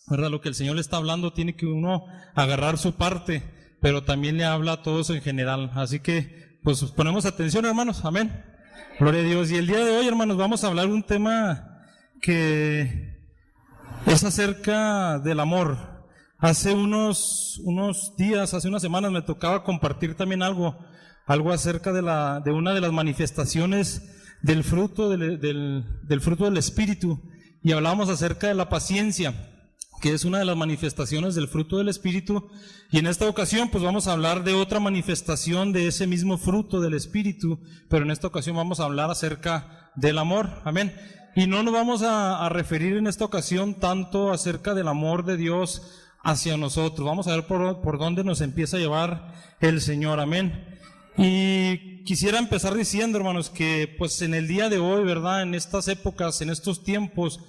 ¿verdad? Lo que el Señor le está hablando tiene que uno agarrar su parte, pero también le habla a todos en general. Así que, pues ponemos atención, hermanos, amén. Gloria a Dios. Y el día de hoy, hermanos, vamos a hablar un tema que es acerca del amor. Hace unos días, hace unas semanas me tocaba compartir también algo acerca de una de las manifestaciones del fruto del fruto del Espíritu, y hablábamos acerca de la paciencia, que es una de las manifestaciones del fruto del Espíritu, y en esta ocasión pues vamos a hablar de otra manifestación de ese mismo fruto del Espíritu, pero en esta ocasión vamos a hablar acerca del amor, amén. Y no nos vamos a referir en esta ocasión tanto acerca del amor de Dios hacia nosotros, vamos a ver por dónde nos empieza a llevar el Señor, amén. Y quisiera empezar diciendo, hermanos, que pues en el día de hoy, ¿verdad?, en estas épocas, en estos tiempos,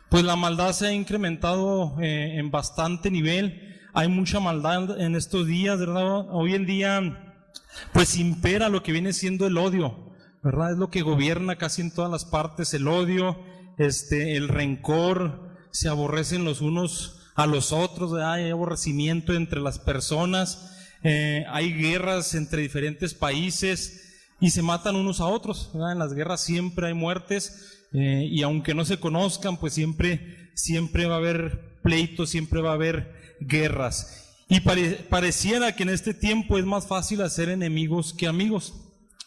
pues la maldad se ha incrementado en bastante nivel. Hay mucha maldad en estos días, ¿verdad? Hoy en día pues impera lo que viene siendo el odio, ¿verdad? Es lo que gobierna casi en todas las partes, el odio, el rencor, se aborrecen los unos a los otros, ¿verdad? Hay aborrecimiento entre las personas. Hay guerras entre diferentes países y se matan unos a otros, ¿verdad? En las guerras siempre hay muertes, y aunque no se conozcan, pues siempre va a haber pleitos, siempre va a haber guerras. Y pareciera que en este tiempo es más fácil hacer enemigos que amigos,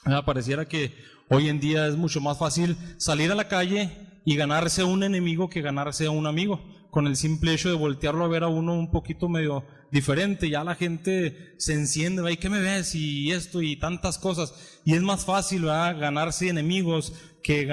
¿verdad? Pareciera que hoy en día es mucho más fácil salir a la calle y ganarse a un enemigo que ganarse a un amigo. Con el simple hecho de voltearlo a ver a uno un poquito medio diferente, ya la gente se enciende, ¿verdad? ¿Y qué me ves? Y esto y tantas cosas. Y es más fácil, ¿verdad?, ganarse enemigos que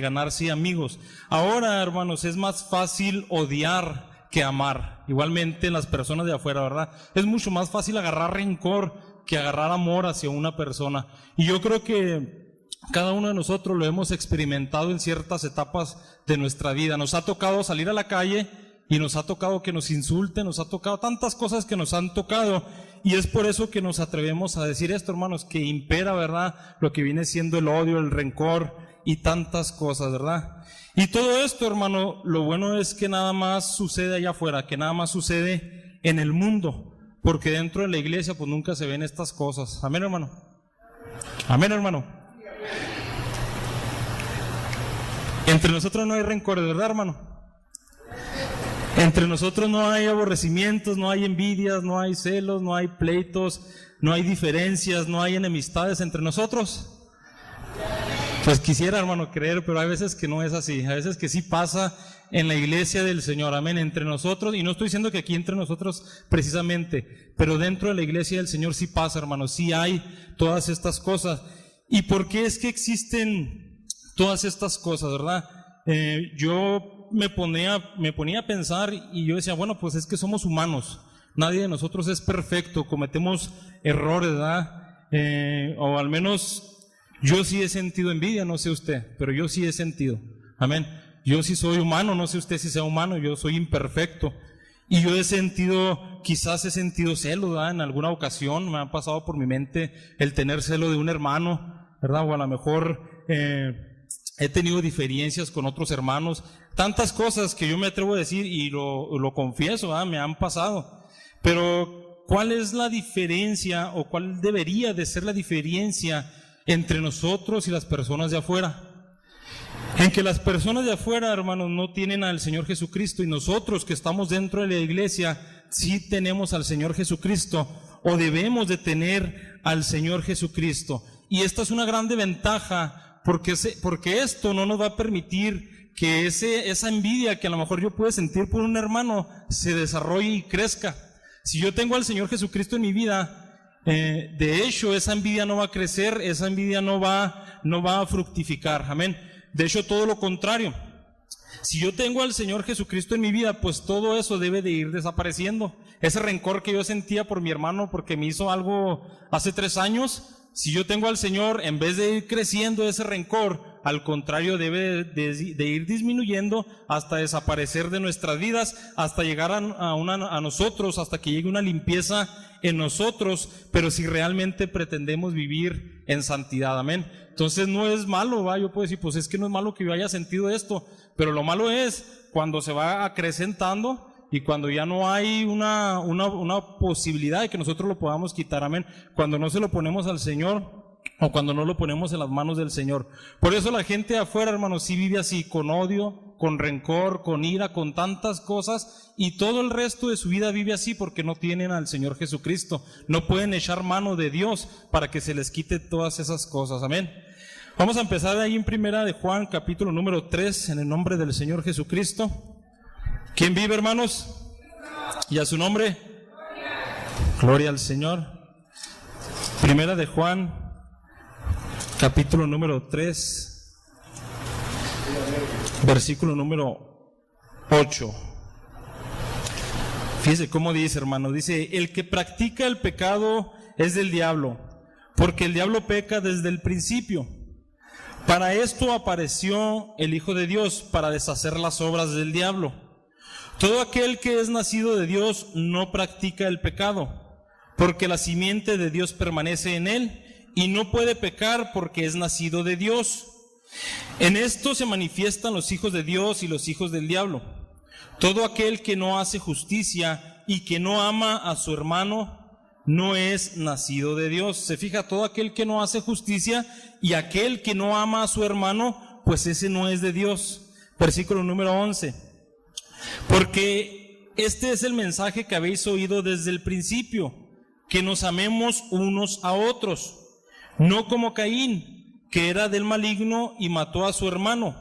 ganarse amigos. Ahora, hermanos, es más fácil odiar que amar. Igualmente en las personas de afuera, ¿verdad? Es mucho más fácil agarrar rencor que agarrar amor hacia una persona. Y yo creo que cada uno de nosotros lo hemos experimentado en ciertas etapas de nuestra vida. Nos ha tocado salir a la calle y nos ha tocado que nos insulten, nos ha tocado tantas cosas que nos han tocado, y es por eso que nos atrevemos a decir esto, hermanos, que impera, ¿verdad?, lo que viene siendo el odio, el rencor y tantas cosas, ¿verdad? Y todo esto, hermano, lo bueno es que nada más sucede allá afuera, que nada más sucede en el mundo, porque dentro de la iglesia pues nunca se ven estas cosas. Amén, hermano. Amén, hermano. Entre nosotros no hay rencor, ¿verdad, hermano? Entre nosotros no hay aborrecimientos, no hay envidias, no hay celos, no hay pleitos, no hay diferencias, no hay enemistades entre nosotros. Pues quisiera, hermano, creer, pero hay veces que no es así, hay veces que sí pasa en la iglesia del Señor, amén, entre nosotros, y no estoy diciendo que aquí entre nosotros precisamente, pero dentro de la iglesia del Señor sí pasa, hermano, sí hay todas estas cosas. ¿Y por qué es que existen todas estas cosas, verdad? Yo me ponía a pensar y yo decía, bueno, pues es que somos humanos, nadie de nosotros es perfecto, cometemos errores, ¿verdad? O al menos yo sí he sentido envidia, no sé usted, pero yo sí he sentido, amén. Yo sí soy humano, no sé usted si sea humano, yo soy imperfecto. Y yo quizás he sentido celos, ¿verdad? En alguna ocasión me ha pasado por mi mente el tener celo de un hermano, ¿verdad? O a lo mejor he tenido diferencias con otros hermanos, tantas cosas que yo me atrevo a decir y lo confieso, ¿verdad? Me han pasado. Pero ¿cuál es la diferencia o cuál debería de ser la diferencia entre nosotros y las personas de afuera? En que las personas de afuera, hermanos, no tienen al Señor Jesucristo, y nosotros que estamos dentro de la iglesia sí tenemos al Señor Jesucristo, o debemos de tener al Señor Jesucristo. Y esta es una grande ventaja, porque esto no nos va a permitir que esa envidia que a lo mejor yo puedo sentir por un hermano se desarrolle y crezca. Si yo tengo al Señor Jesucristo en mi vida, de hecho esa envidia no va a crecer, esa envidia no va a fructificar, amén. De hecho, todo lo contrario. Si yo tengo al Señor Jesucristo en mi vida, pues todo eso debe de ir desapareciendo. Ese rencor que yo sentía por mi hermano porque me hizo algo hace 3 años, si yo tengo al Señor, en vez de ir creciendo ese rencor, al contrario, debe de ir disminuyendo hasta desaparecer de nuestras vidas, hasta llegar a nosotros, hasta que llegue una limpieza en nosotros, pero si realmente pretendemos vivir en santidad, amén. Entonces no es malo, ¿va? Yo puedo decir, pues es que no es malo que yo haya sentido esto, pero lo malo es cuando se va acrecentando y cuando ya no hay una posibilidad de que nosotros lo podamos quitar, amén, cuando no se lo ponemos al Señor o cuando no lo ponemos en las manos del Señor. Por eso la gente de afuera, hermanos, sí vive así, con odio, con rencor, con ira, con tantas cosas, y todo el resto de su vida vive así porque no tienen al Señor Jesucristo, no pueden echar mano de Dios para que se les quite todas esas cosas, amén. Vamos a empezar ahí en Primera de Juan, capítulo número 3, en el nombre del Señor Jesucristo. ¿Quién vive, hermanos? ¿Y a su nombre? Gloria al Señor. Primera de Juan, capítulo número 3, versículo número 8. Fíjese cómo dice, hermano. Dice: el que practica el pecado es del diablo, porque el diablo peca desde el principio. Para esto apareció el Hijo de Dios, para deshacer las obras del diablo. Todo aquel que es nacido de Dios no practica el pecado, porque la simiente de Dios permanece en él, y no puede pecar porque es nacido de Dios. En esto se manifiestan los hijos de Dios y los hijos del diablo. Todo aquel que no hace justicia y que no ama a su hermano no es nacido de Dios. Se fija, todo aquel que no hace justicia y aquel que no ama a su hermano, pues ese no es de Dios. Versículo número 11. Porque este es el mensaje que habéis oído desde el principio, que nos amemos unos a otros, no como Caín, que era del maligno y mató a su hermano.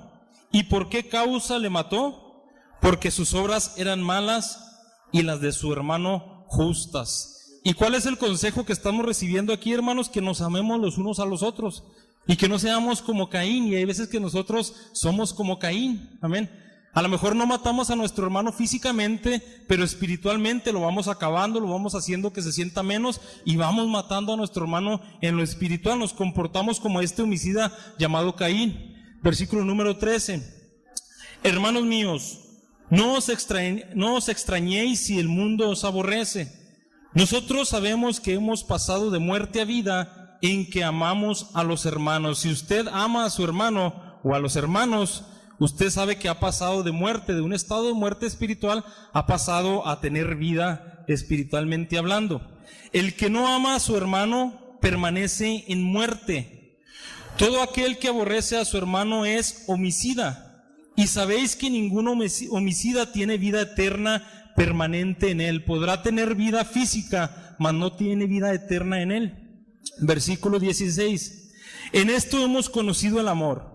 ¿Y por qué causa le mató? Porque sus obras eran malas y las de su hermano justas. ¿Y cuál es el consejo que estamos recibiendo aquí, hermanos? Que nos amemos los unos a los otros y que no seamos como Caín. Y hay veces que nosotros somos como Caín, amén. A lo mejor no matamos a nuestro hermano físicamente, pero espiritualmente lo vamos acabando, lo vamos haciendo que se sienta menos y vamos matando a nuestro hermano en lo espiritual. Nos comportamos como este homicida llamado Caín. Versículo número 13. Hermanos míos, no os extrañéis si el mundo os aborrece. Nosotros sabemos que hemos pasado de muerte a vida en que amamos a los hermanos. Si usted ama a su hermano o a los hermanos, usted sabe que ha pasado de muerte, de un estado de muerte espiritual, ha pasado a tener vida espiritualmente hablando. El que no ama a su hermano permanece en muerte. Todo aquel que aborrece a su hermano es homicida. Y sabéis que ningún homicida tiene vida eterna permanente en él. Podrá tener vida física, mas no tiene vida eterna en él. Versículo 16. En esto hemos conocido el amor,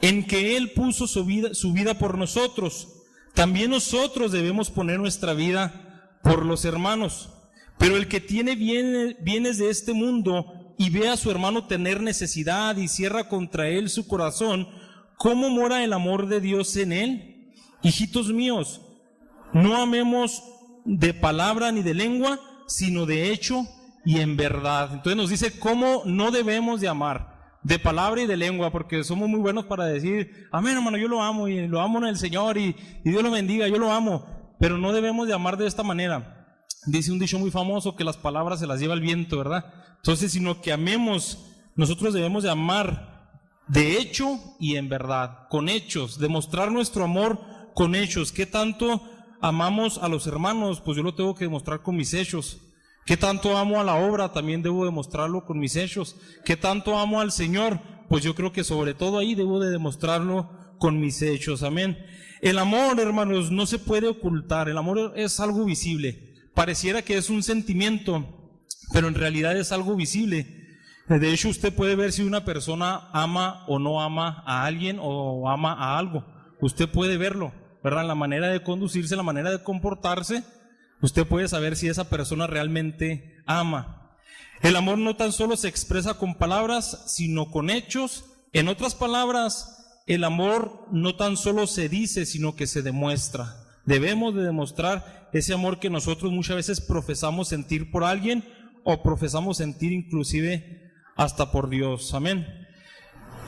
en que Él puso su vida por nosotros. También nosotros debemos poner nuestra vida por los hermanos. Pero el que tiene bienes de este mundo y ve a su hermano tener necesidad y cierra contra él su corazón, ¿cómo mora el amor de Dios en él? Hijitos míos, no amemos de palabra ni de lengua, sino de hecho y en verdad. Entonces nos dice cómo no debemos de amar, de palabra y de lengua, porque somos muy buenos para decir, amén, hermano, yo lo amo y lo amo en el Señor y Dios lo bendiga, yo lo amo, pero no debemos de amar de esta manera. Dice un dicho muy famoso que las palabras se las lleva el viento, ¿verdad? Entonces, sino que amemos, nosotros debemos de amar de hecho y en verdad, con hechos, demostrar nuestro amor con hechos. ¿Qué tanto amamos a los hermanos? Pues yo lo tengo que demostrar con mis hechos. ¿Qué tanto amo a la obra? También debo demostrarlo con mis hechos. ¿Qué tanto amo al Señor? Pues yo creo que sobre todo ahí debo de demostrarlo con mis hechos. Amén. El amor, hermanos, no se puede ocultar. El amor es algo visible. Pareciera que es un sentimiento, pero en realidad es algo visible. De hecho, usted puede ver si una persona ama o no ama a alguien o ama a algo. Usted puede verlo, ¿verdad? La manera de conducirse, la manera de comportarse. Usted puede saber si esa persona realmente ama. El amor no tan solo se expresa con palabras, sino con hechos. En otras palabras, el amor no tan solo se dice, sino que se demuestra. Debemos de demostrar ese amor que nosotros muchas veces profesamos sentir por alguien o profesamos sentir inclusive hasta por Dios. Amén.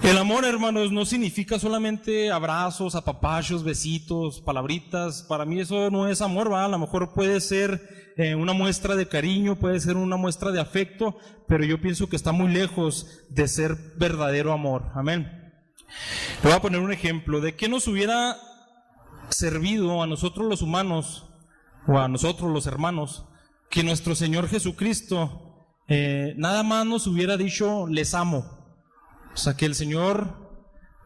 El amor, hermanos, no significa solamente abrazos, apapachos, besitos, palabritas. Para mí eso no es amor, ¿verdad? A lo mejor puede ser una muestra de cariño, puede ser una muestra de afecto, pero yo pienso que está muy lejos de ser verdadero amor. Amén. Le voy a poner un ejemplo. ¿De qué nos hubiera servido a nosotros los humanos o a nosotros los hermanos, que nuestro Señor Jesucristo nada más nos hubiera dicho, les amo. O sea, que el Señor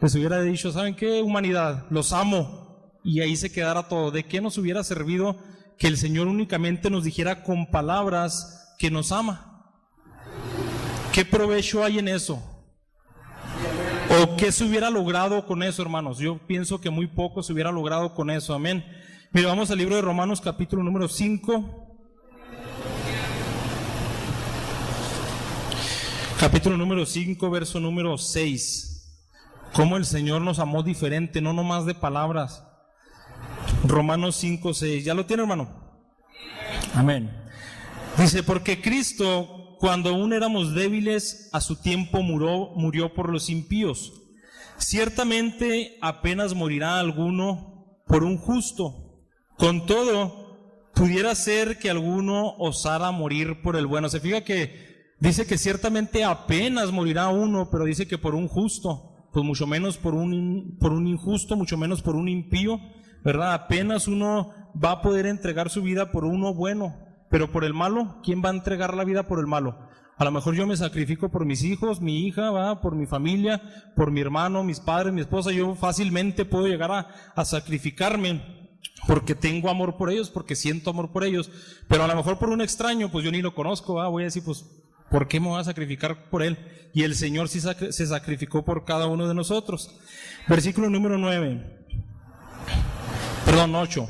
les hubiera dicho, ¿saben qué, humanidad? Los amo. Y ahí se quedara todo. ¿De qué nos hubiera servido que el Señor únicamente nos dijera con palabras que nos ama? ¿Qué provecho hay en eso? ¿O qué se hubiera logrado con eso, hermanos? Yo pienso que muy poco se hubiera logrado con eso, amén. Mira, vamos al libro de Romanos, capítulo número 5. Capítulo número 5, verso número 6. Cómo el Señor nos amó diferente, no nomás de palabras. Romanos 5, 6. ¿Ya lo tiene, hermano? Amén. Dice, porque Cristo, cuando aún éramos débiles, a su tiempo murió por los impíos. Ciertamente apenas morirá alguno por un justo. Con todo, pudiera ser que alguno osara morir por el bueno. Se fija que dice que ciertamente apenas morirá uno, pero dice que por un justo, pues mucho menos por un injusto, mucho menos por un impío, ¿verdad? Apenas uno va a poder entregar su vida por uno bueno, pero por el malo, ¿quién va a entregar la vida por el malo? A lo mejor yo me sacrifico por mis hijos, mi hija, ¿va? Por mi familia, por mi hermano, mis padres, mi esposa. Yo fácilmente puedo llegar a sacrificarme porque tengo amor por ellos, porque siento amor por ellos, pero a lo mejor por un extraño, pues yo ni lo conozco, ¿va? Voy a decir, pues, ¿por qué me voy a sacrificar por él? Y el Señor sí se sacrificó por cada uno de nosotros. Versículo número 8.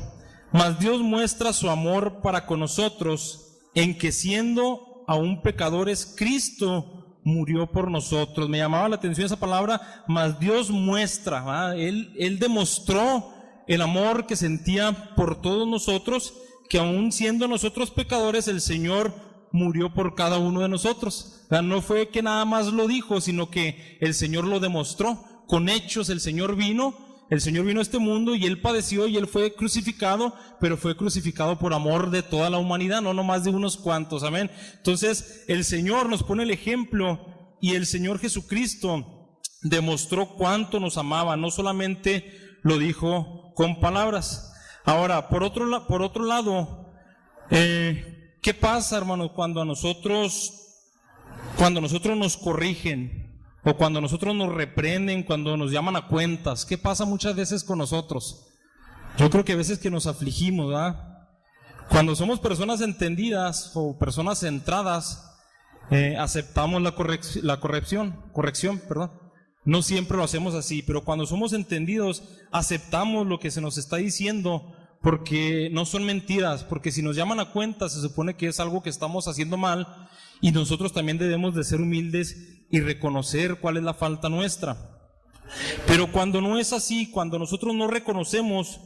Mas Dios muestra su amor para con nosotros en que siendo aún pecadores, Cristo murió por nosotros. Me llamaba la atención esa palabra, mas Dios muestra, ¿va? Él demostró el amor que sentía por todos nosotros, que aún siendo nosotros pecadores, el Señor murió por cada uno de nosotros. O sea, no fue que nada más lo dijo, sino que el Señor lo demostró. Con hechos el Señor vino a este mundo y Él padeció y Él fue crucificado, pero fue crucificado por amor de toda la humanidad, no nomás de unos cuantos, amén. Entonces el Señor nos pone el ejemplo y el Señor Jesucristo demostró cuánto nos amaba, no solamente lo dijo con palabras. Ahora, por otro lado, ¿qué pasa, hermanos, cuando nosotros nos corrigen? O cuando nosotros nos reprenden, cuando nos llaman a cuentas, ¿qué pasa muchas veces con nosotros? Yo creo que a veces que nos afligimos, ¿verdad? Cuando somos personas entendidas o personas centradas, aceptamos la corrección. No siempre lo hacemos así, pero cuando somos entendidos, aceptamos lo que se nos está diciendo, porque no son mentiras, porque si nos llaman a cuentas, se supone que es algo que estamos haciendo mal, y nosotros también debemos de ser humildes y reconocer cuál es la falta nuestra. Pero cuando no es así, cuando nosotros no reconocemos,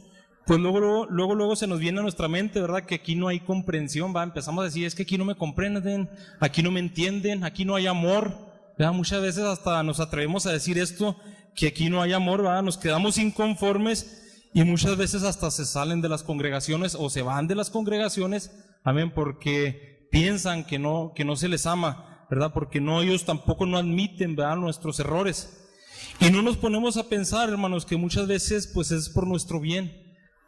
pues luego se nos viene a nuestra mente, ¿verdad? Que aquí no hay comprensión, ¿va? Empezamos a decir, es que aquí no me comprenden, aquí no me entienden, aquí no hay amor, ¿verdad? Muchas veces hasta nos atrevemos a decir esto, que aquí no hay amor, ¿verdad? Nos quedamos inconformes y muchas veces hasta se salen de las congregaciones o se van de las congregaciones, amén, porque piensan que no se les ama, ¿verdad? Porque ellos tampoco no admiten, ¿verdad?, nuestros errores. Y no nos ponemos a pensar, hermanos, que muchas veces pues es por nuestro bien,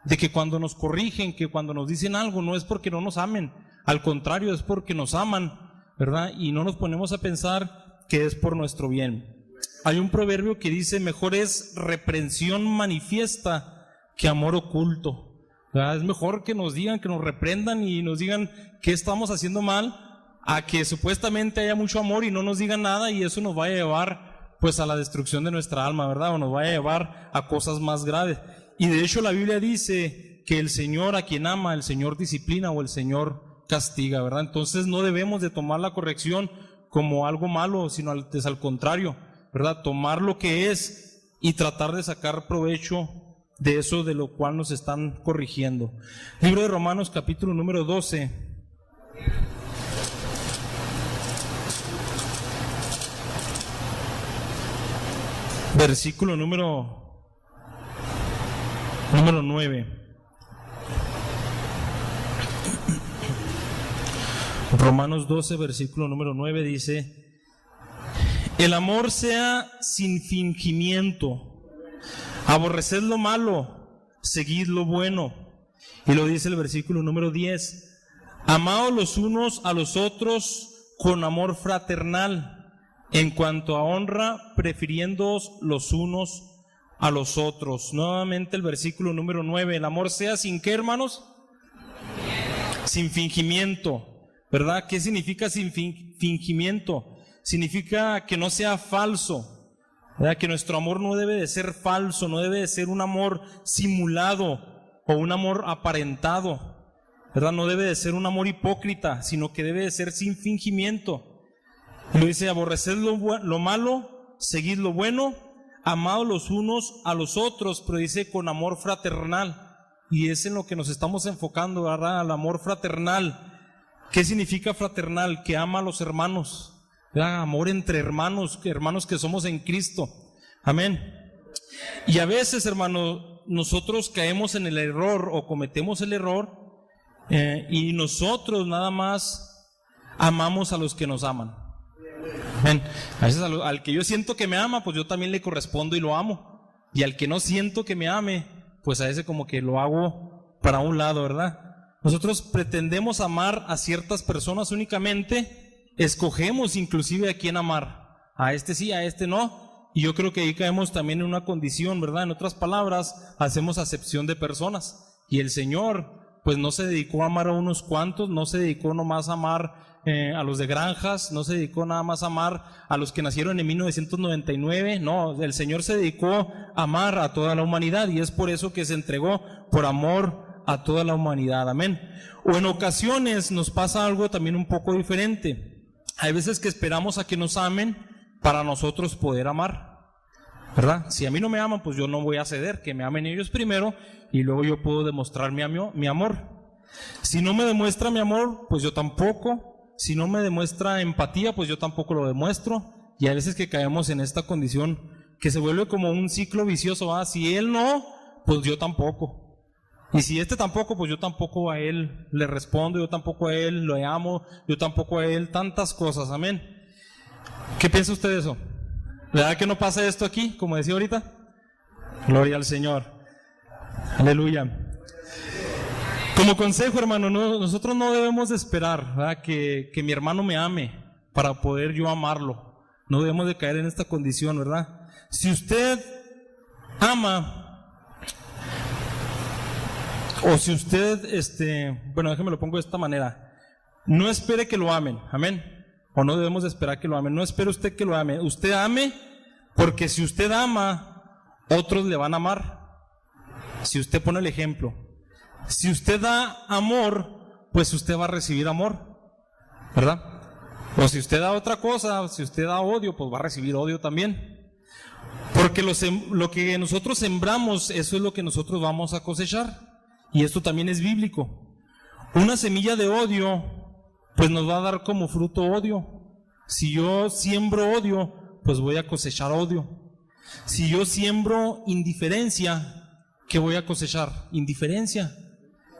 de que cuando nos corrigen, que cuando nos dicen algo, no es porque no nos amen, al contrario, es porque nos aman, ¿verdad? Y no nos ponemos a pensar que es por nuestro bien. Hay un proverbio que dice, mejor es reprensión manifiesta que amor oculto. ¿Verdad? Es mejor que nos digan, que nos reprendan y nos digan que estamos haciendo mal, a que supuestamente haya mucho amor y no nos digan nada, y eso nos va a llevar pues a la destrucción de nuestra alma, ¿verdad? O nos va a llevar a cosas más graves. Y de hecho la Biblia dice que el Señor a quien ama, el Señor disciplina o el Señor castiga, ¿verdad? Entonces no debemos de tomar la corrección como algo malo, sino al contrario, ¿verdad? Tomar lo que es y tratar de sacar provecho de eso de lo cual nos están corrigiendo. Libro de Romanos, capítulo número 12. Versículo número 9. Romanos 12, versículo número 9 dice: el amor sea sin fingimiento. Aborreced lo malo, seguid lo bueno. Y lo dice el versículo número 10. Amaos los unos a los otros con amor fraternal, en cuanto a honra, prefiriéndoos los unos a los otros. Nuevamente el versículo número 9. El amor sea sin qué, hermanos? Sin fingimiento, ¿verdad? ¿Qué significa sin fingimiento? Significa que no sea falso, ¿verdad? Que nuestro amor no debe de ser falso, no debe de ser un amor simulado o un amor aparentado, ¿verdad? No debe de ser un amor hipócrita, sino que debe de ser sin fingimiento. Y lo dice: aborreced lo malo, seguid lo bueno, amados los unos a los otros, pero dice con amor fraternal. Y es en lo que nos estamos enfocando, ¿verdad? Al amor fraternal. ¿Qué significa fraternal? Que ama a los hermanos, ¿verdad? Amor entre hermanos, hermanos que somos en Cristo. Amén. Y a veces, hermano, nosotros caemos en el error o cometemos el error y nosotros nada más amamos a los que nos aman. Amén. A veces al que yo siento que me ama, pues yo también le correspondo y lo amo. Y al que no siento que me ame, pues a ese como que lo hago para un lado, ¿verdad? Nosotros pretendemos amar a ciertas personas únicamente, escogemos inclusive a quién amar. A este sí, a este no. Y yo creo que ahí caemos también en una condición, ¿verdad? En otras palabras, hacemos acepción de personas. Y el Señor, pues no se dedicó a amar a unos cuantos, no se dedicó nomás a amar a los de granjas, no se dedicó nada más a amar a los que nacieron en 1999, no, el Señor se dedicó a amar a toda la humanidad y es por eso que se entregó por amor a toda la humanidad, amén. O en ocasiones nos pasa algo también un poco diferente. Hay veces que esperamos a que nos amen para nosotros poder amar, ¿verdad? Si a mí no me aman, pues yo no voy a ceder, que me amen ellos primero y luego yo puedo demostrar mi amor. Si no me demuestra mi amor, pues yo tampoco. Si no me demuestra empatía, pues yo tampoco lo demuestro. Y a veces que caemos en esta condición que se vuelve como un ciclo vicioso, ¿va? Si él no, pues yo tampoco. Y si este tampoco, pues yo tampoco a él le respondo, yo tampoco a él le amo, yo tampoco a él, tantas cosas, amén. ¿Qué piensa usted de eso? ¿Verdad que no pasa esto aquí, como decía ahorita? Gloria al Señor. Aleluya. Como consejo, hermano, nosotros no debemos de esperar, ¿verdad? Que mi hermano me ame para poder yo amarlo. No debemos de caer en esta condición, ¿verdad? Si usted ama, o si usted, bueno, déjeme lo pongo de esta manera. No espere que lo amen, amén. O no debemos de esperar que lo amen. No espere usted que lo ame. Usted ame, porque si usted ama, otros le van a amar. Si usted pone el ejemplo. Si usted da amor, pues usted va a recibir amor, ¿verdad? O si usted da otra cosa, si usted da odio, pues va a recibir odio también. Porque lo que nosotros sembramos, eso es lo que nosotros vamos a cosechar. Y esto también es bíblico. Una semilla de odio, pues nos va a dar como fruto odio. Si yo siembro odio, pues voy a cosechar odio. Si yo siembro indiferencia, ¿qué voy a cosechar? Indiferencia.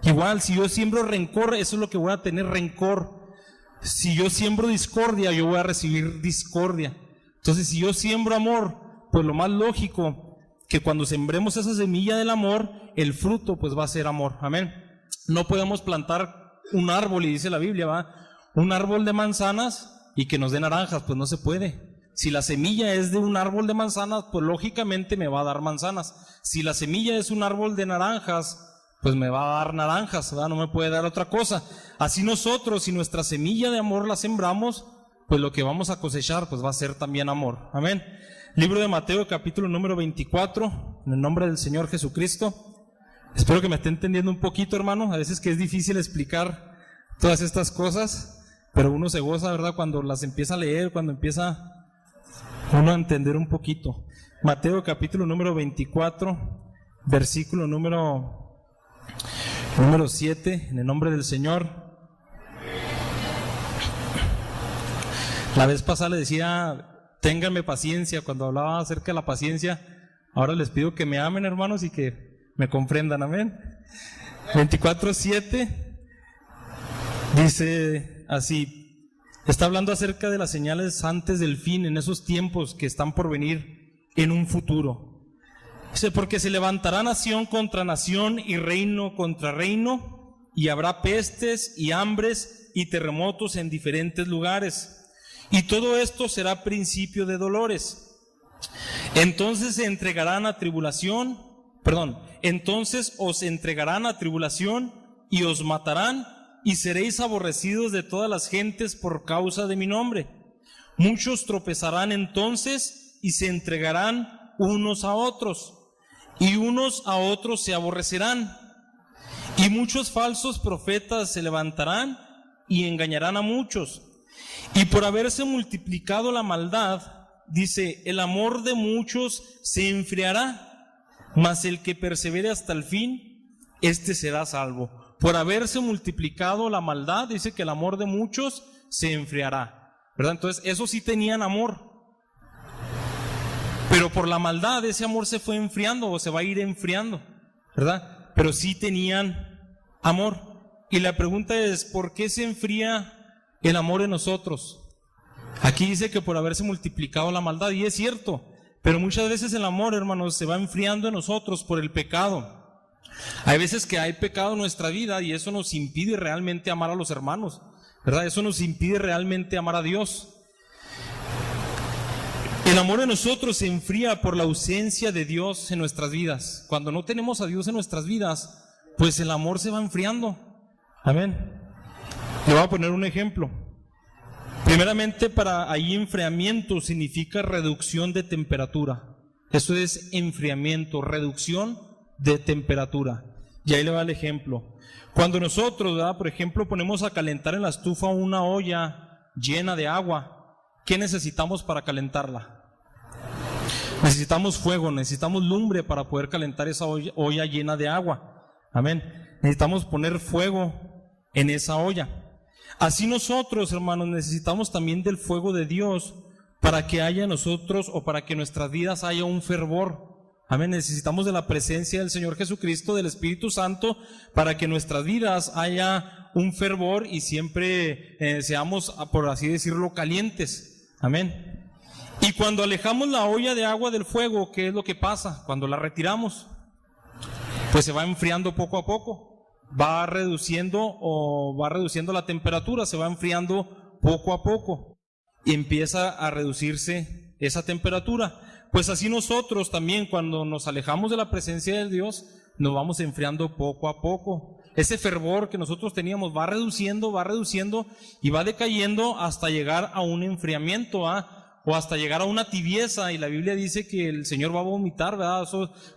Igual, si yo siembro rencor, eso es lo que voy a tener, rencor. Si yo siembro discordia, yo voy a recibir discordia. Entonces, si yo siembro amor, pues lo más lógico, que cuando sembremos esa semilla del amor, el fruto pues va a ser amor, amén. No podemos plantar un árbol, y dice la Biblia, ¿va? Un árbol de manzanas y que nos dé naranjas, pues no se puede. Si la semilla es de un árbol de manzanas, pues lógicamente me va a dar manzanas. Si la semilla es un árbol de naranjas, pues me va a dar naranjas, ¿verdad? No me puede dar otra cosa. Así nosotros, si nuestra semilla de amor la sembramos, pues lo que vamos a cosechar, pues va a ser también amor. Amén. Libro de Mateo, capítulo número 24, en el nombre del Señor Jesucristo. Espero que me esté entendiendo un poquito, hermano. A veces que es difícil explicar todas estas cosas, pero uno se goza, ¿verdad? Cuando las empieza a leer, cuando empieza uno a entender un poquito. Mateo, capítulo número 24, versículo número 7, en el nombre del Señor. La vez pasada le decía, ténganme paciencia, cuando hablaba acerca de la paciencia. Ahora les pido que me amen, hermanos, y que me comprendan, amén. 24:7 dice así, está hablando acerca de las señales antes del fin, en esos tiempos que están por venir en un futuro. Dice, porque se levantará nación contra nación y reino contra reino, y habrá pestes y hambres y terremotos en diferentes lugares. Y todo esto será principio de dolores. Entonces os entregarán a tribulación y os matarán, y seréis aborrecidos de todas las gentes por causa de mi nombre. Muchos tropezarán entonces y se entregarán unos a otros, y unos a otros se aborrecerán. Y muchos falsos profetas se levantarán y engañarán a muchos. Y por haberse multiplicado la maldad, dice, el amor de muchos se enfriará, mas el que persevere hasta el fin, éste será salvo. Por haberse multiplicado la maldad, dice que el amor de muchos se enfriará, ¿verdad? Entonces, esos sí tenían amor, pero por la maldad ese amor se fue enfriando o se va a ir enfriando, ¿verdad? Pero sí tenían amor. Y la pregunta es, ¿por qué se enfría el amor en nosotros? Aquí dice que por haberse multiplicado la maldad, y es cierto, pero muchas veces el amor, hermanos, se va enfriando en nosotros por el pecado. Hay veces que hay pecado en nuestra vida y eso nos impide realmente amar a los hermanos, ¿verdad? Eso nos impide realmente amar a Dios. El amor en nosotros se enfría por la ausencia de Dios en nuestras vidas. Cuando no tenemos a Dios en nuestras vidas, pues el amor se va enfriando. Amén. Le voy a poner un ejemplo. Primeramente, para ahí enfriamiento significa reducción de temperatura. Eso es enfriamiento, reducción de temperatura. Y ahí le va el ejemplo. Cuando nosotros, ¿verdad?, por ejemplo, ponemos a calentar en la estufa una olla llena de agua, ¿qué necesitamos para calentarla? Necesitamos fuego, necesitamos lumbre para poder calentar esa olla llena de agua. Amén. Necesitamos poner fuego en esa olla. Así nosotros, hermanos, necesitamos también del fuego de Dios para que haya en nosotros o para que en nuestras vidas haya un fervor. Amén. Necesitamos de la presencia del Señor Jesucristo, del Espíritu Santo, para que en nuestras vidas haya un fervor y siempre seamos, por así decirlo, calientes. Amén. Y cuando alejamos la olla de agua del fuego, ¿qué es lo que pasa? Cuando la retiramos, pues se va enfriando poco a poco. Va reduciendo la temperatura, se va enfriando poco a poco y empieza a reducirse esa temperatura. Pues así nosotros también, cuando nos alejamos de la presencia de Dios, nos vamos enfriando poco a poco. Ese fervor que nosotros teníamos va reduciendo y va decayendo hasta llegar a un enfriamiento, o hasta llegar a una tibieza, y la Biblia dice que el Señor va a vomitar, ¿verdad?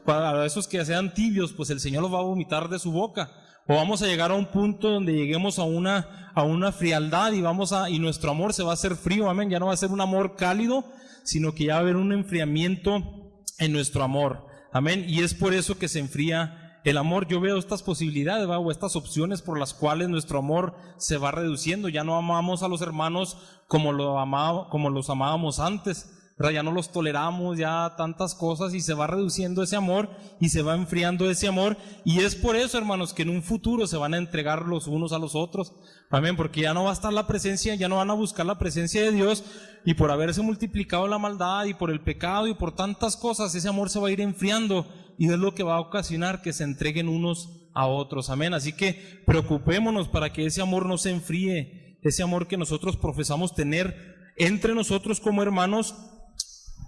Para esos que sean tibios, pues el Señor los va a vomitar de su boca. O vamos a llegar a un punto donde lleguemos a una frialdad y nuestro amor se va a hacer frío, amén. Ya no va a ser un amor cálido, sino que ya va a haber un enfriamiento en nuestro amor, amén. Y es por eso que se enfría el amor. Yo veo estas posibilidades, ¿verdad?, o estas opciones por las cuales nuestro amor se va reduciendo. Ya no amamos a los hermanos como los amábamos antes, ¿verdad? Ya no los toleramos, ya tantas cosas, y se va reduciendo ese amor y se va enfriando ese amor. Y es por eso, hermanos, que en un futuro se van a entregar los unos a los otros, amén, porque ya no va a estar la presencia, ya no van a buscar la presencia de Dios, y por haberse multiplicado la maldad y por el pecado y por tantas cosas, ese amor se va a ir enfriando, y es lo que va a ocasionar que se entreguen unos a otros, amén. Así que preocupémonos para que ese amor no se enfríe, ese amor que nosotros profesamos tener entre nosotros como hermanos,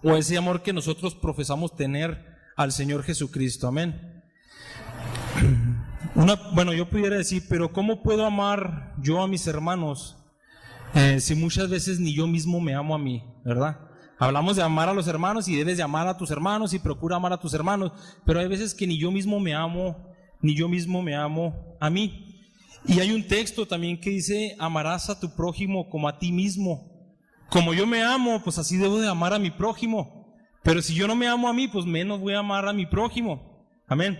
o ese amor que nosotros profesamos tener al Señor Jesucristo, amén. Yo pudiera decir, pero ¿cómo puedo amar yo a mis hermanos si muchas veces ni yo mismo me amo a mí, ¿verdad? Hablamos de amar a los hermanos y debes de amar a tus hermanos y procura amar a tus hermanos, pero hay veces que ni yo mismo me amo a mí. Y hay un texto también que dice, amarás a tu prójimo como a ti mismo. Como yo me amo, pues así debo de amar a mi prójimo. Pero si yo no me amo a mí, pues menos voy a amar a mi prójimo. Amén.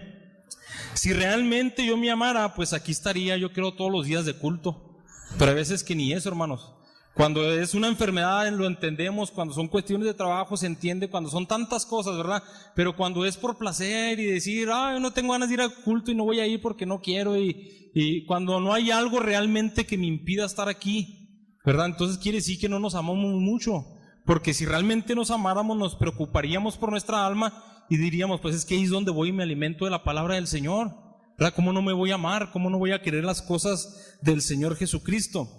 Si realmente yo me amara, pues aquí estaría, yo creo, todos los días de culto. Pero hay veces que ni eso, hermanos. Cuando es una enfermedad lo entendemos, cuando son cuestiones de trabajo se entiende, cuando son tantas cosas, ¿verdad? Pero cuando es por placer y decir, no tengo ganas de ir al culto y no voy a ir porque no quiero, y cuando no hay algo realmente que me impida estar aquí, ¿verdad? Entonces quiere decir que no nos amamos mucho, porque si realmente nos amáramos nos preocuparíamos por nuestra alma y diríamos, pues es que ahí es donde voy y me alimento de la palabra del Señor, ¿verdad? ¿Cómo no me voy a amar? ¿Cómo no voy a querer las cosas del Señor Jesucristo?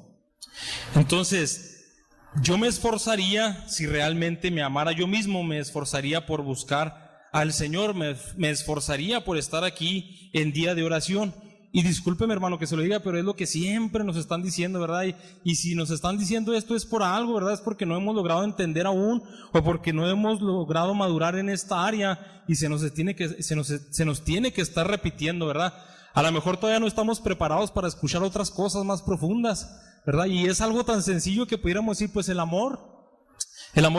Entonces, yo me esforzaría, si realmente me amara yo mismo, me esforzaría por buscar al Señor, me esforzaría por estar aquí en día de oración. Y discúlpeme, hermano, que se lo diga, pero es lo que siempre nos están diciendo, ¿verdad? Y si nos están diciendo esto es por algo, ¿verdad? Es porque no hemos logrado entender aún, o porque no hemos logrado madurar en esta área, y se nos tiene que estar repitiendo, ¿verdad? A lo mejor todavía no estamos preparados para escuchar otras cosas más profundas, ¿verdad? Y es algo tan sencillo que pudiéramos decir, pues el amor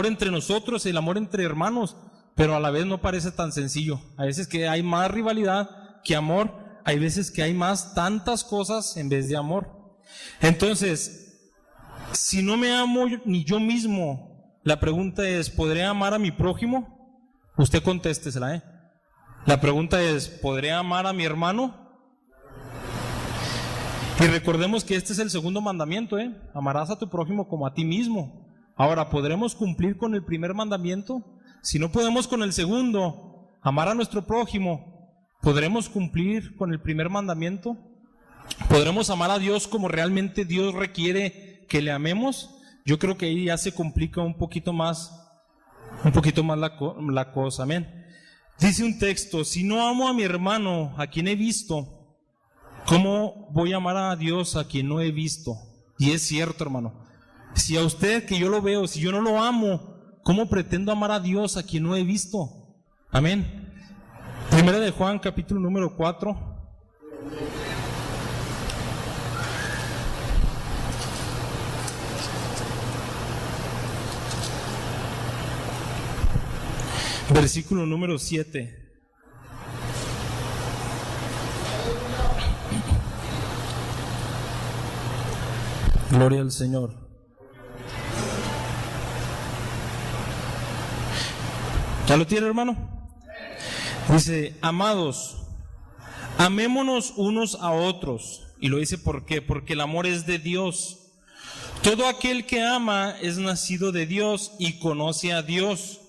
entre nosotros, el amor entre hermanos, pero a la vez no parece tan sencillo. A veces que hay más rivalidad que amor, hay veces que hay más tantas cosas en vez de amor. Entonces, si no me amo ni yo mismo, la pregunta es, ¿podré amar a mi prójimo? Usted contéstesela, La pregunta es, ¿podré amar a mi hermano? Y recordemos que este es el segundo mandamiento, amarás a tu prójimo como a ti mismo. Ahora, ¿podremos cumplir con el primer mandamiento? Si no podemos con el segundo, amar a nuestro prójimo, ¿podremos cumplir con el primer mandamiento? ¿Podremos amar a Dios como realmente Dios requiere que le amemos? Yo creo que ahí ya se complica un poquito más la cosa, amén. Dice un texto, si no amo a mi hermano, a quien he visto, ¿cómo voy a amar a Dios a quien no he visto? Y es cierto, hermano. Si a usted, que yo lo veo, si yo no lo amo, ¿cómo pretendo amar a Dios a quien no he visto? Amén. Primera de Juan, capítulo número 4. Versículo número 7. Gloria al Señor. ¿Ya lo tiene, hermano? Dice, amados, amémonos unos a otros. Y lo dice ¿por qué? Porque el amor es de Dios. Todo aquel que ama es nacido de Dios y conoce a Dios.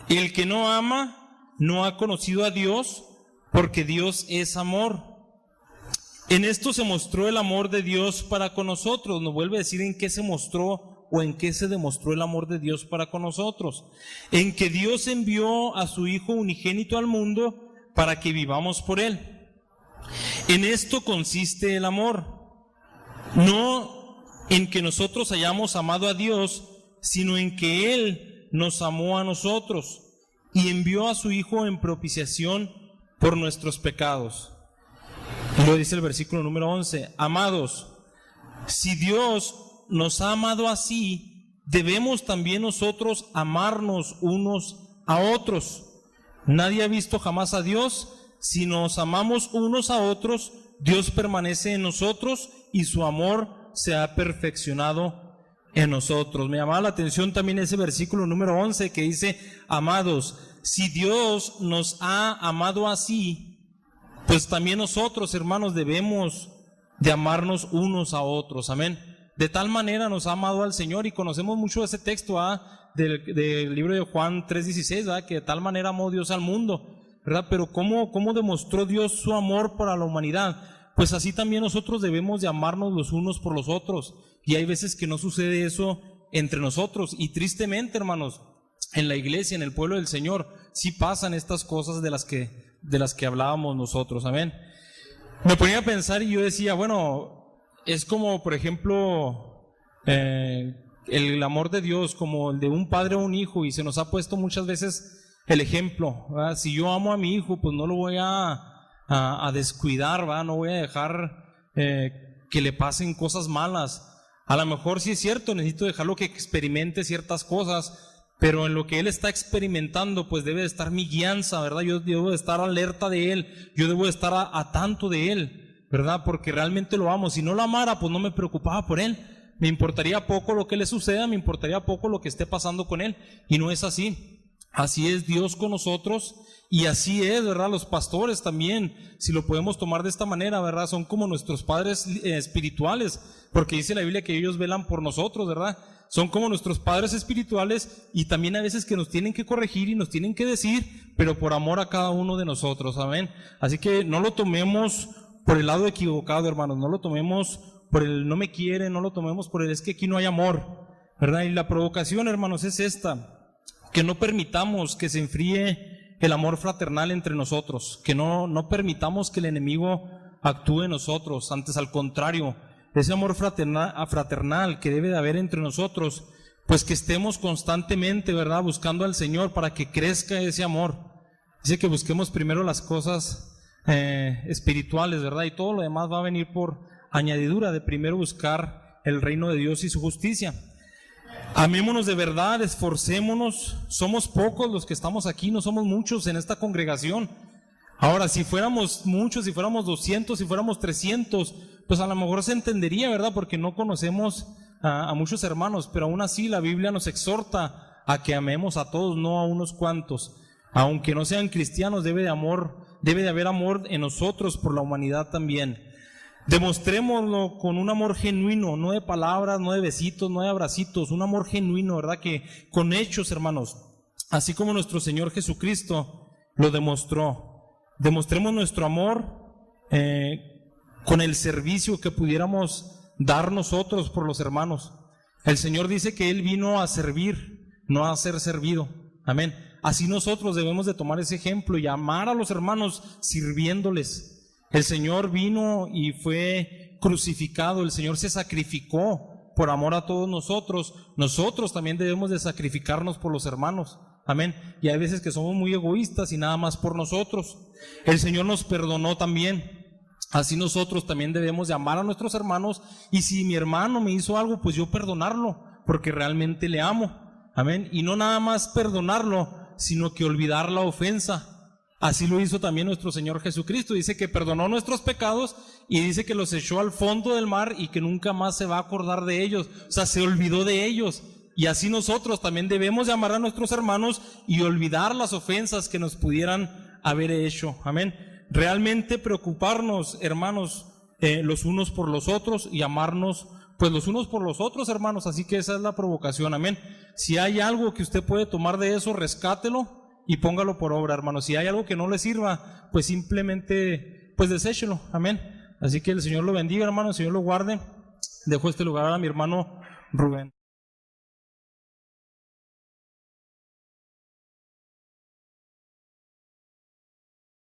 El que no ama no ha conocido a Dios, porque Dios es amor. En esto se mostró el amor de Dios para con nosotros. Nos vuelve a decir en qué se mostró o en qué se demostró el amor de Dios para con nosotros. En que Dios envió a su Hijo unigénito al mundo para que vivamos por Él. En esto consiste el amor. No en que nosotros hayamos amado a Dios, sino en que Él nos amó a nosotros y envió a su Hijo en propiciación por nuestros pecados. Y lo dice el versículo número 11. Amados, si Dios nos ha amado así, debemos también nosotros amarnos unos a otros. Nadie ha visto jamás a Dios. Si nos amamos unos a otros, Dios permanece en nosotros y su amor se ha perfeccionado en nosotros. Me llamaba la atención también ese versículo número 11 que dice, amados, si Dios nos ha amado así, pues también nosotros, hermanos, debemos de amarnos unos a otros. Amén. De tal manera nos ha amado al Señor, y conocemos mucho ese texto del libro de Juan 3:16, que de tal manera amó Dios al mundo, ¿verdad? Pero ¿cómo demostró Dios su amor para la humanidad? Pues así también nosotros debemos de amarnos los unos por los otros, y hay veces que no sucede eso entre nosotros, y tristemente, hermanos, en la iglesia, en el pueblo del Señor, sí pasan estas cosas de las que hablábamos nosotros, amén. Me ponía a pensar y yo decía, bueno, es como, por ejemplo, el amor de Dios, como el de un padre o un hijo, y se nos ha puesto muchas veces el ejemplo, ¿verdad? Si yo amo a mi hijo, pues no lo voy a descuidar, ¿verdad? No voy a dejar que le pasen cosas malas. A lo mejor sí es cierto, necesito dejarlo que experimente ciertas cosas, pero en lo que él está experimentando, pues debe de estar mi guianza, ¿verdad? Yo debo de estar alerta de él, yo debo de estar a tanto de él, ¿verdad? Porque realmente lo amo. Si no lo amara, pues no me preocupaba por él. Me importaría poco lo que le suceda, me importaría poco lo que esté pasando con él. Y no es así. así es Dios con nosotros y así es, ¿verdad? Los pastores también, si lo podemos tomar de esta manera, ¿verdad? Son como nuestros padres espirituales, porque dice la Biblia que ellos velan por nosotros, ¿verdad? Son como nuestros padres espirituales y también a veces que nos tienen que corregir y nos tienen que decir, pero por amor a cada uno de nosotros, amén. Así que no lo tomemos por el lado equivocado, hermanos, no lo tomemos por el no me quiere, no lo tomemos por el es que aquí no hay amor, ¿verdad? Y la provocación, hermanos, es esta, que no permitamos que se enfríe el amor fraternal entre nosotros, que no permitamos que el enemigo actúe en nosotros, antes al contrario, ese amor fraternal que debe de haber entre nosotros, pues que estemos constantemente, ¿verdad?, buscando al Señor para que crezca ese amor. Dice que busquemos primero las cosas espirituales, ¿verdad? Y todo lo demás va a venir por añadidura de primero buscar el reino de Dios y su justicia. Amémonos de verdad, esforcémonos, somos pocos los que estamos aquí, no somos muchos en esta congregación. Ahora, si fuéramos muchos, si fuéramos 200, si fuéramos 300, pues a lo mejor se entendería, ¿verdad? Porque no conocemos a muchos hermanos, pero aún así la Biblia nos exhorta a que amemos a todos, no a unos cuantos. Aunque no sean cristianos, debe de haber amor en nosotros por la humanidad también. Demostrémoslo con un amor genuino, no de palabras, no de besitos, no de abracitos, un amor genuino, ¿verdad? Que con hechos, hermanos, así como nuestro Señor Jesucristo lo demostró. Demostremos nuestro amor con el servicio que pudiéramos dar nosotros por los hermanos. El Señor dice que Él vino a servir, no a ser servido. Amén. Así nosotros debemos de tomar ese ejemplo y amar a los hermanos sirviéndoles. El Señor vino y fue crucificado, el Señor se sacrificó por amor a todos nosotros. Nosotros también debemos de sacrificarnos por los hermanos. Amén. Y hay veces que somos muy egoístas y nada más por nosotros. El Señor nos perdonó también. Así nosotros también debemos de amar a nuestros hermanos. Y si mi hermano me hizo algo, pues yo perdonarlo, porque realmente le amo. Amén. Y no nada más perdonarlo, sino que olvidar la ofensa. Así lo hizo también nuestro Señor Jesucristo. Dice que perdonó nuestros pecados y dice que los echó al fondo del mar y que nunca más se va a acordar de ellos. O sea, se olvidó de ellos. Y así nosotros también debemos de amar a nuestros hermanos y olvidar las ofensas que nos pudieran haber hecho. Amén. Realmente preocuparnos, hermanos, los unos por los otros y amarnos pues los unos por los otros, hermanos. Así que esa es la provocación. Amén. Si hay algo que usted puede tomar de eso, rescátelo y póngalo por obra, hermanos. Si hay algo que no le sirva, pues simplemente pues deséchelo. Amén. Así que el Señor lo bendiga, hermanos, el Señor lo guarde. Dejo este lugar a mi hermano Rubén.